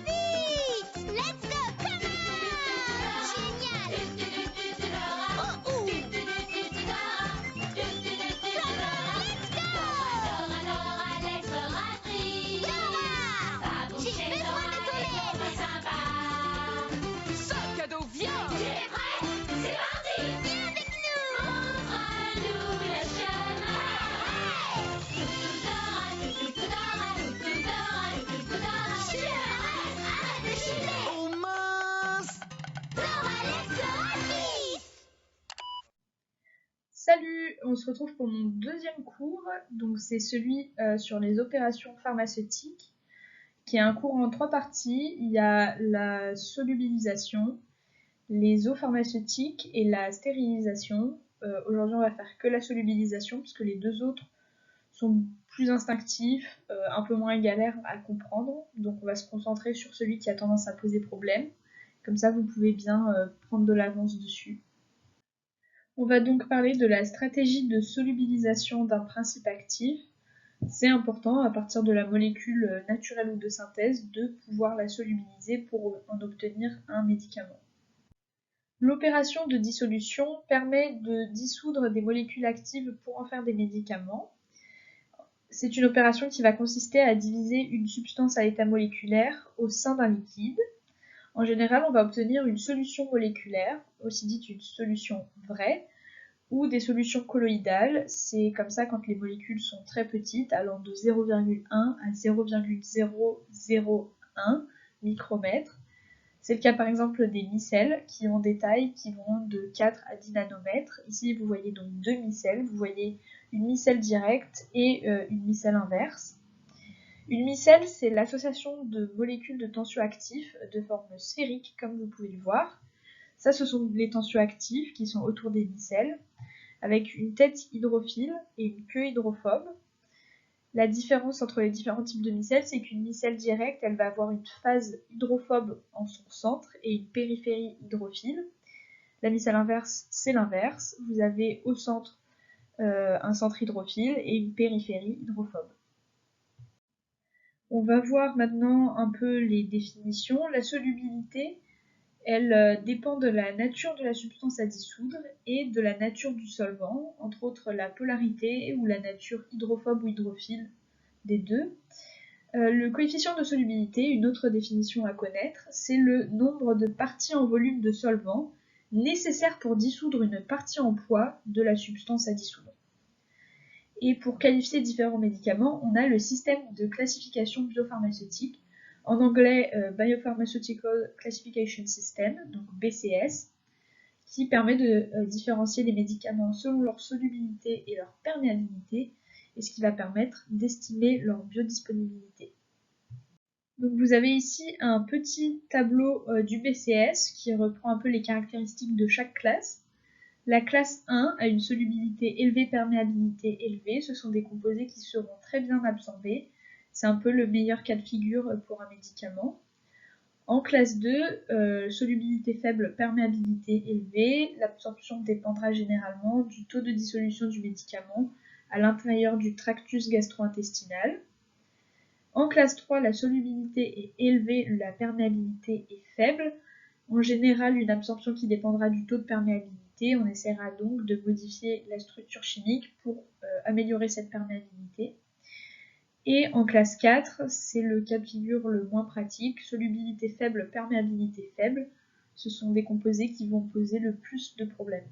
vite! Let's go! Come on! Génial! Oh, oh! Dora, let's go! Dora! J'ai besoin de ton aide! Sac à dos, viens! Tu es prêt? C'est parti! Viens avec nous! Montre-nous le chemin! Arrête de chiller! Oh mince! Dora, let's go! Alice! Salut, on se retrouve pour mon deuxième cours, donc c'est celui sur les opérations pharmaceutiques, qui est un cours en 3 parties. Il y a la solubilisation, les eaux pharmaceutiques et la stérilisation. Aujourd'hui on va faire que la solubilisation, puisque les deux autres sont plus instinctifs, un peu moins galères à comprendre, donc on va se concentrer sur celui qui a tendance à poser problème, comme ça vous pouvez bien prendre de l'avance dessus. On va donc parler de la stratégie de solubilisation d'un principe actif. C'est important, à partir de la molécule naturelle ou de synthèse, de pouvoir la solubiliser pour en obtenir un médicament. L'opération de dissolution permet de dissoudre des molécules actives pour en faire des médicaments. C'est une opération qui va consister à diviser une substance à état moléculaire au sein d'un liquide. En général, on va obtenir une solution moléculaire, aussi dite une solution vraie, ou des solutions colloïdales. C'est comme ça quand les molécules sont très petites, allant de 0,1 à 0,001 micromètres. C'est le cas par exemple des micelles qui ont des tailles qui vont de 4 à 10 nanomètres. Ici vous voyez donc deux micelles, vous voyez une micelle directe et une micelle inverse. Une micelle, c'est l'association de molécules de tensioactifs de forme sphérique, comme vous pouvez le voir. Ça, ce sont les tensioactifs qui sont autour des micelles, avec une tête hydrophile et une queue hydrophobe. La différence entre les différents types de micelles, c'est qu'une micelle directe, elle va avoir une phase hydrophobe en son centre et une périphérie hydrophile. La micelle inverse, c'est l'inverse. Vous avez au centre un centre hydrophile et une périphérie hydrophobe. On va voir maintenant un peu les définitions. La solubilité, elle dépend de la nature de la substance à dissoudre et de la nature du solvant, entre autres la polarité ou la nature hydrophobe ou hydrophile des deux. Le coefficient de solubilité, une autre définition à connaître, c'est le nombre de parties en volume de solvant nécessaire pour dissoudre une partie en poids de la substance à dissoudre. Et pour qualifier différents médicaments, on a le système de classification biopharmaceutique, en anglais Biopharmaceutical Classification System, donc BCS, qui permet de différencier les médicaments selon leur solubilité et leur perméabilité, et ce qui va permettre d'estimer leur biodisponibilité. Donc vous avez ici un petit tableau du BCS qui reprend un peu les caractéristiques de chaque classe. La classe 1 a une solubilité élevée, perméabilité élevée. Ce sont des composés qui seront très bien absorbés. C'est un peu le meilleur cas de figure pour un médicament. En classe 2, solubilité faible, perméabilité élevée. L'absorption dépendra généralement du taux de dissolution du médicament à l'intérieur du tractus gastro-intestinal. En classe 3, la solubilité est élevée, la perméabilité est faible. En général, une absorption qui dépendra du taux de perméabilité. On essaiera donc de modifier la structure chimique pour améliorer cette perméabilité. Et en classe 4, c'est le cas de figure le moins pratique, solubilité faible, perméabilité faible. Ce sont des composés qui vont poser le plus de problèmes.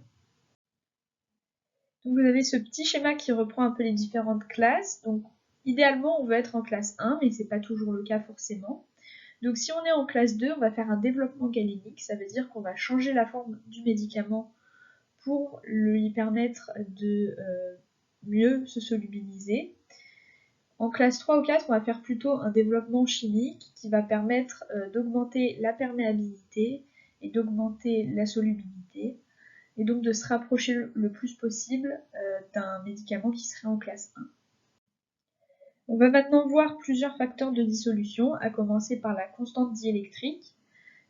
Donc vous avez ce petit schéma qui reprend un peu les différentes classes. Donc idéalement, on veut être en classe 1, mais ce n'est pas toujours le cas forcément. Donc si on est en classe 2, on va faire un développement galénique. Ça veut dire qu'on va changer la forme du médicament pour lui permettre de mieux se solubiliser. En classe 3 ou 4, on va faire plutôt un développement chimique qui va permettre d'augmenter la perméabilité et d'augmenter la solubilité, et donc de se rapprocher le plus possible d'un médicament qui serait en classe 1. On va maintenant voir plusieurs facteurs de dissolution, à commencer par la constante diélectrique.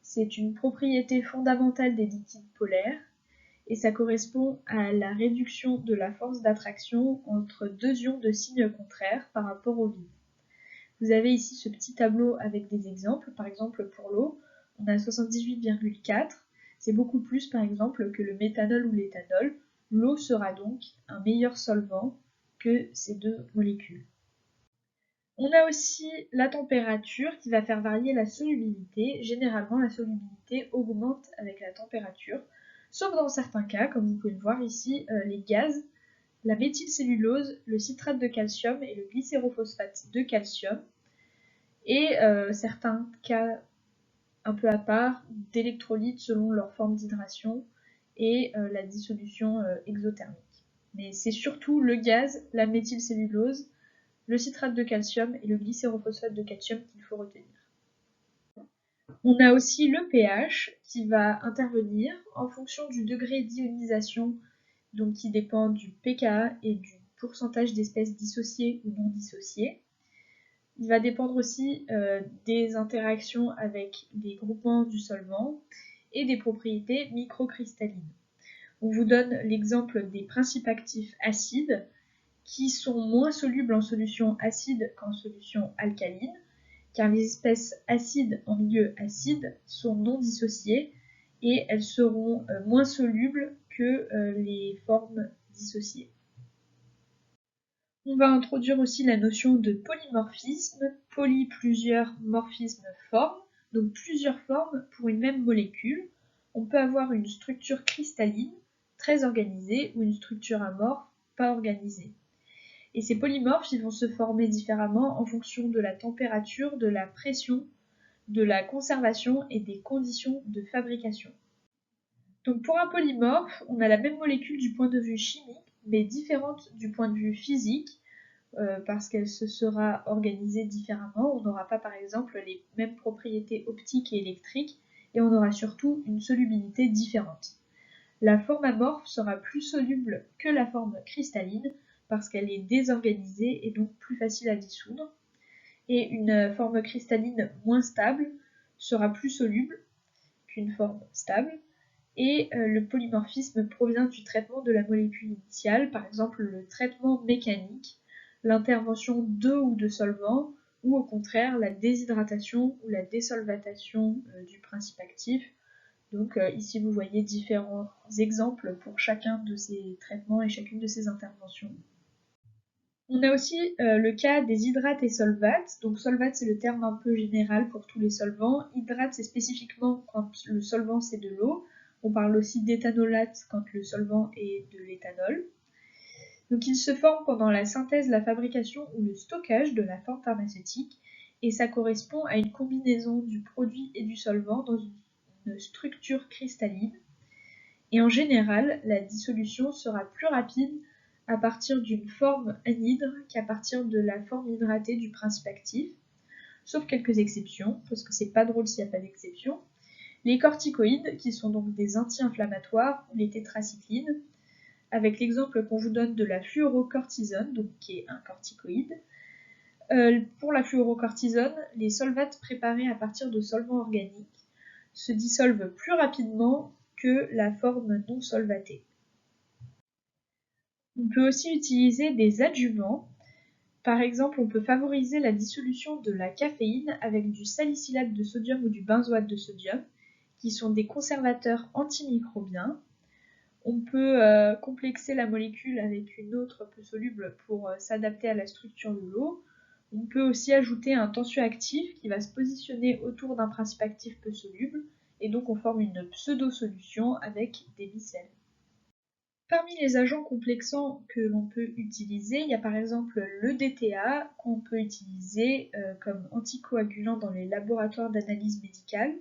C'est une propriété fondamentale des liquides polaires, et ça correspond à la réduction de la force d'attraction entre deux ions de signes contraires par rapport au vide. Vous avez ici ce petit tableau avec des exemples. Par exemple, pour l'eau, on a 78,4. C'est beaucoup plus, par exemple, que le méthanol ou l'éthanol. L'eau sera donc un meilleur solvant que ces deux molécules. On a aussi la température qui va faire varier la solubilité. Généralement, la solubilité augmente avec la température, sauf dans certains cas, comme vous pouvez le voir ici, les gaz, la méthylcellulose, le citrate de calcium et le glycérophosphate de calcium, et certains cas un peu à part d'électrolytes selon leur forme d'hydration et la dissolution exothermique. Mais c'est surtout le gaz, la méthylcellulose, le citrate de calcium et le glycérophosphate de calcium qu'il faut retenir. On a aussi le pH qui va intervenir en fonction du degré d'ionisation, donc qui dépend du pKa et du pourcentage d'espèces dissociées ou non dissociées. Il va dépendre aussi des interactions avec les groupements du solvant et des propriétés microcristallines. On vous donne l'exemple des principes actifs acides qui sont moins solubles en solution acide qu'en solution alcaline, car les espèces acides en milieu acide sont non dissociées et elles seront moins solubles que les formes dissociées. On va introduire aussi la notion de polymorphisme, poly plusieurs, morphisme forme, donc plusieurs formes pour une même molécule. On peut avoir une structure cristalline, très organisée, ou une structure amorphe, pas organisée. Et ces polymorphes ils vont se former différemment en fonction de la température, de la pression, de la conservation et des conditions de fabrication. Donc pour un polymorphe, on a la même molécule du point de vue chimique, mais différente du point de vue physique, parce qu'elle se sera organisée différemment. On n'aura pas par exemple les mêmes propriétés optiques et électriques, et on aura surtout une solubilité différente. La forme amorphe sera plus soluble que la forme cristalline, parce qu'elle est désorganisée et donc plus facile à dissoudre. Et une forme cristalline moins stable sera plus soluble qu'une forme stable. Et le polymorphisme provient du traitement de la molécule initiale, par exemple le traitement mécanique, l'intervention de ou de solvants, ou au contraire la déshydratation ou la désolvatation du principe actif. Donc ici vous voyez différents exemples pour chacun de ces traitements et chacune de ces interventions. On a aussi le cas des hydrates et solvates. Donc solvate c'est le terme un peu général pour tous les solvants. Hydrate c'est spécifiquement quand le solvant c'est de l'eau. On parle aussi d'éthanolate quand le solvant est de l'éthanol. Donc ils se forment pendant la synthèse, la fabrication ou le stockage de la forme pharmaceutique et ça correspond à une combinaison du produit et du solvant dans une structure cristalline. Et en général, la dissolution sera plus rapide à partir d'une forme anhydre qu'à partir de la forme hydratée du principe actif, sauf quelques exceptions, parce que c'est pas drôle s'il n'y a pas d'exception. Les corticoïdes, qui sont donc des anti-inflammatoires, ou les tétracyclines, avec l'exemple qu'on vous donne de la fluorocortisone, donc qui est un corticoïde. Pour la fluorocortisone, les solvates préparés à partir de solvants organiques se dissolvent plus rapidement que la forme non solvatée. On peut aussi utiliser des adjuvants. Par exemple, on peut favoriser la dissolution de la caféine avec du salicylate de sodium ou du benzoate de sodium, qui sont des conservateurs antimicrobiens. On peut complexer la molécule avec une autre peu soluble pour s'adapter à la structure de l'eau. On peut aussi ajouter un tensioactif qui va se positionner autour d'un principe actif peu soluble, et donc on forme une pseudo-solution avec des micelles. Parmi les agents complexants que l'on peut utiliser, il y a par exemple le DTA qu'on peut utiliser comme anticoagulant dans les laboratoires d'analyse médicale.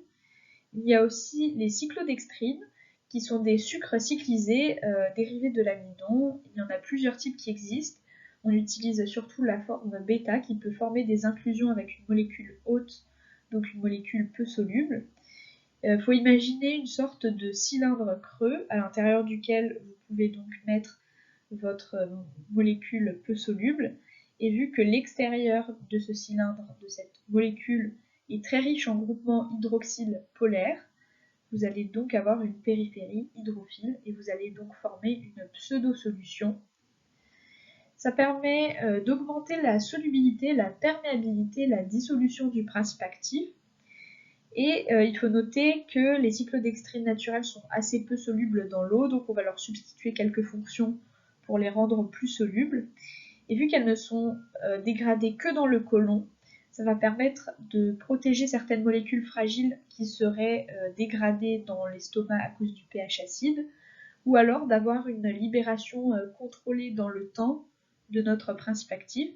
Il y a aussi les cyclodextrines qui sont des sucres cyclisés dérivés de l'amidon. Il y en a plusieurs types qui existent. On utilise surtout la forme bêta qui peut former des inclusions avec une molécule haute, donc une molécule peu soluble. Il faut imaginer une sorte de cylindre creux à l'intérieur duquel vous pouvez donc mettre votre molécule peu soluble. Et vu que l'extérieur de ce cylindre, de cette molécule, est très riche en groupements hydroxyles polaires, vous allez donc avoir une périphérie hydrophile et vous allez donc former une pseudo-solution. Ça permet d'augmenter la solubilité, la perméabilité, la dissolution du principe actif. Et il faut noter que les cyclodextrines naturelles sont assez peu solubles dans l'eau, donc on va leur substituer quelques fonctions pour les rendre plus solubles. Et vu qu'elles ne sont dégradées que dans le côlon, ça va permettre de protéger certaines molécules fragiles qui seraient dégradées dans l'estomac à cause du pH acide, ou alors d'avoir une libération contrôlée dans le temps de notre principe actif.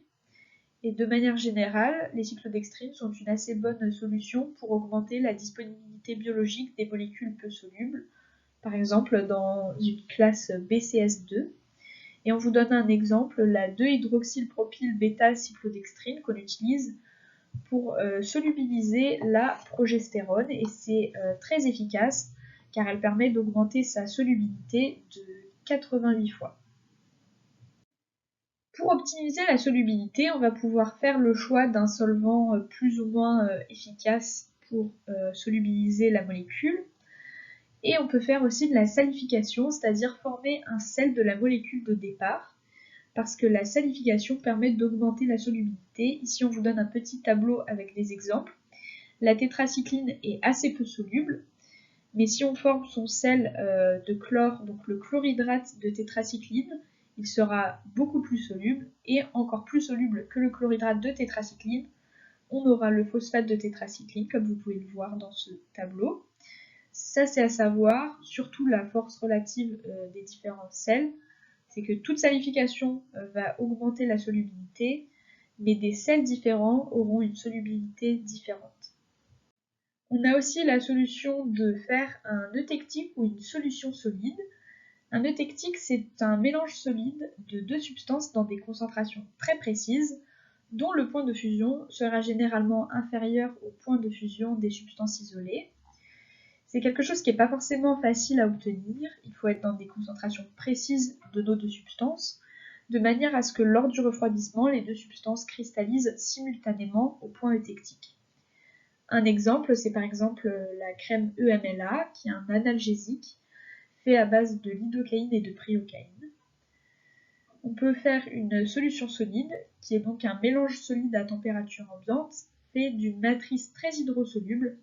Et de manière générale, les cyclodextrines sont une assez bonne solution pour augmenter la disponibilité biologique des molécules peu solubles, par exemple dans une classe BCS2. Et on vous donne un exemple, la 2-hydroxylpropyl-bêta-cyclodextrine qu'on utilise pour solubiliser la progestérone, et c'est très efficace car elle permet d'augmenter sa solubilité de 88 fois. Pour optimiser la solubilité, on va pouvoir faire le choix d'un solvant plus ou moins efficace pour solubiliser la molécule. Et on peut faire aussi de la salification, c'est-à-dire former un sel de la molécule de départ, parce que la salification permet d'augmenter la solubilité. Ici, on vous donne un petit tableau avec des exemples. La tétracycline est assez peu soluble, mais si on forme son sel de chlore, donc le chlorhydrate de tétracycline, il sera beaucoup plus soluble, et encore plus soluble que le chlorhydrate de tétracycline, on aura le phosphate de tétracycline, comme vous pouvez le voir dans ce tableau. Ça, c'est à savoir, surtout la force relative des différents sels, c'est que toute salification va augmenter la solubilité, mais des sels différents auront une solubilité différente. On a aussi la solution de faire un eutectique ou une solution solide. Un eutectique, c'est un mélange solide de deux substances dans des concentrations très précises, dont le point de fusion sera généralement inférieur au point de fusion des substances isolées. C'est quelque chose qui n'est pas forcément facile à obtenir, il faut être dans des concentrations précises de nos deux substances, de manière à ce que lors du refroidissement, les deux substances cristallisent simultanément au point eutectique. Un exemple, c'est par exemple la crème EMLA, qui est un analgésique fait à base de lidocaïne et de priocaïne. On peut faire une solution solide, qui est donc un mélange solide à température ambiante, fait d'une matrice très hydrosoluble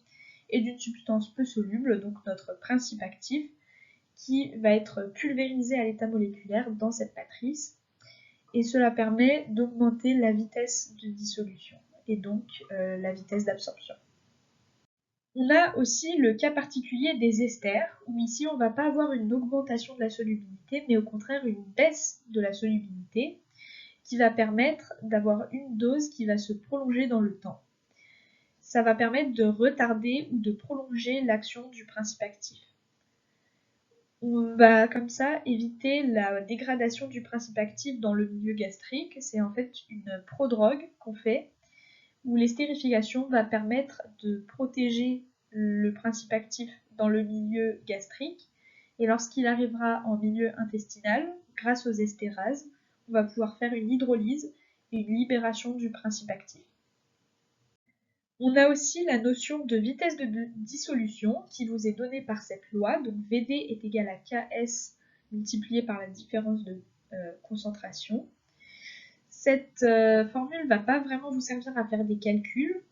et d'une substance peu soluble, donc notre principe actif, qui va être pulvérisé à l'état moléculaire dans cette matrice, et cela permet d'augmenter la vitesse de dissolution, et donc la vitesse d'absorption. On a aussi le cas particulier des esters, où ici on ne va pas avoir une augmentation de la solubilité, mais au contraire une baisse de la solubilité, qui va permettre d'avoir une dose qui va se prolonger dans le temps. Ça va permettre de retarder ou de prolonger l'action du principe actif. On va comme ça éviter la dégradation du principe actif dans le milieu gastrique. C'est en fait une prodrogue qu'on fait, où l'estérification va permettre de protéger le principe actif dans le milieu gastrique, et lorsqu'il arrivera en milieu intestinal, grâce aux estérases, on va pouvoir faire une hydrolyse et une libération du principe actif. On a aussi la notion de vitesse de dissolution qui vous est donnée par cette loi, donc VD est égal à KS multiplié par la différence de concentration. Cette formule ne va pas vraiment vous servir à faire des calculs,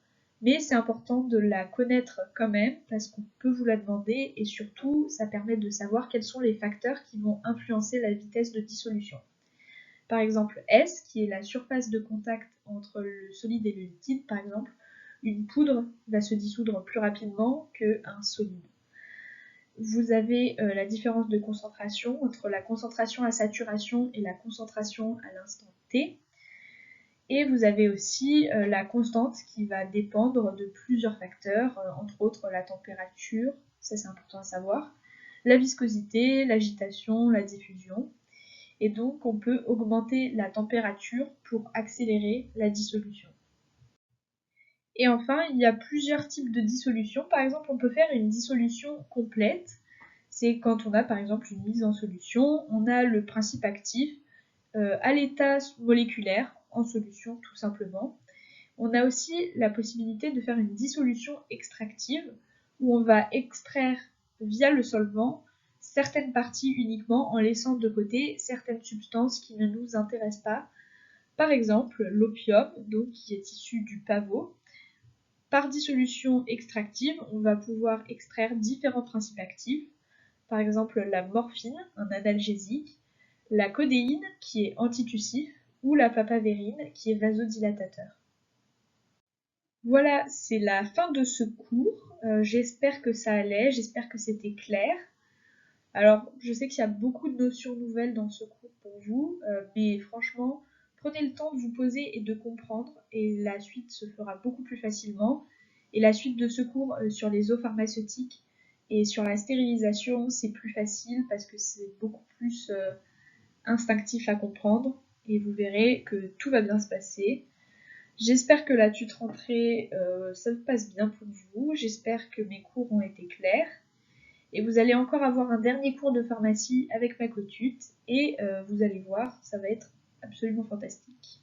mais c'est important de la connaître quand même parce qu'on peut vous la demander, et surtout ça permet de savoir quels sont les facteurs qui vont influencer la vitesse de dissolution. Par exemple S, qui est la surface de contact entre le solide et le liquide, par exemple, une poudre va se dissoudre plus rapidement qu'un solide. Vous avez la différence de concentration entre la concentration à saturation et la concentration à l'instant T. Et vous avez aussi la constante qui va dépendre de plusieurs facteurs, entre autres la température, ça c'est important à savoir, la viscosité, l'agitation, la diffusion. Et donc on peut augmenter la température pour accélérer la dissolution. Et enfin, il y a plusieurs types de dissolution. Par exemple, on peut faire une dissolution complète. C'est quand on a par exemple une mise en solution, on a le principe actif à l'état moléculaire, en solution tout simplement. On a aussi la possibilité de faire une dissolution extractive, où on va extraire via le solvant certaines parties uniquement en laissant de côté certaines substances qui ne nous intéressent pas, Par exemple, l'opium, donc qui est issu du pavot. Par dissolution extractive, on va pouvoir extraire différents principes actifs, par exemple la morphine, un analgésique, la codéine, qui est antitussif, ou la papavérine, qui est vasodilatateur. Voilà, c'est la fin de ce cours. J'espère que ça allait, j'espère que c'était clair. Alors, je sais qu'il y a beaucoup de notions nouvelles dans ce cours pour vous, mais franchement, prenez le temps de vous poser et de comprendre, et la suite se fera beaucoup plus facilement. Et la suite de ce cours sur les eaux pharmaceutiques et sur la stérilisation, c'est plus facile parce que c'est beaucoup plus instinctif à comprendre, et vous verrez que tout va bien se passer. J'espère que la tutre rentrée, ça se passe bien pour vous, j'espère que mes cours ont été clairs. Et vous allez encore avoir un dernier cours de pharmacie avec ma cotute, et vous allez voir, ça va être absolument fantastique.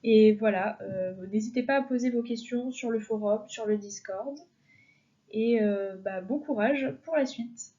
Et voilà, n'hésitez pas à poser vos questions sur le forum, sur le Discord, et bon courage pour la suite.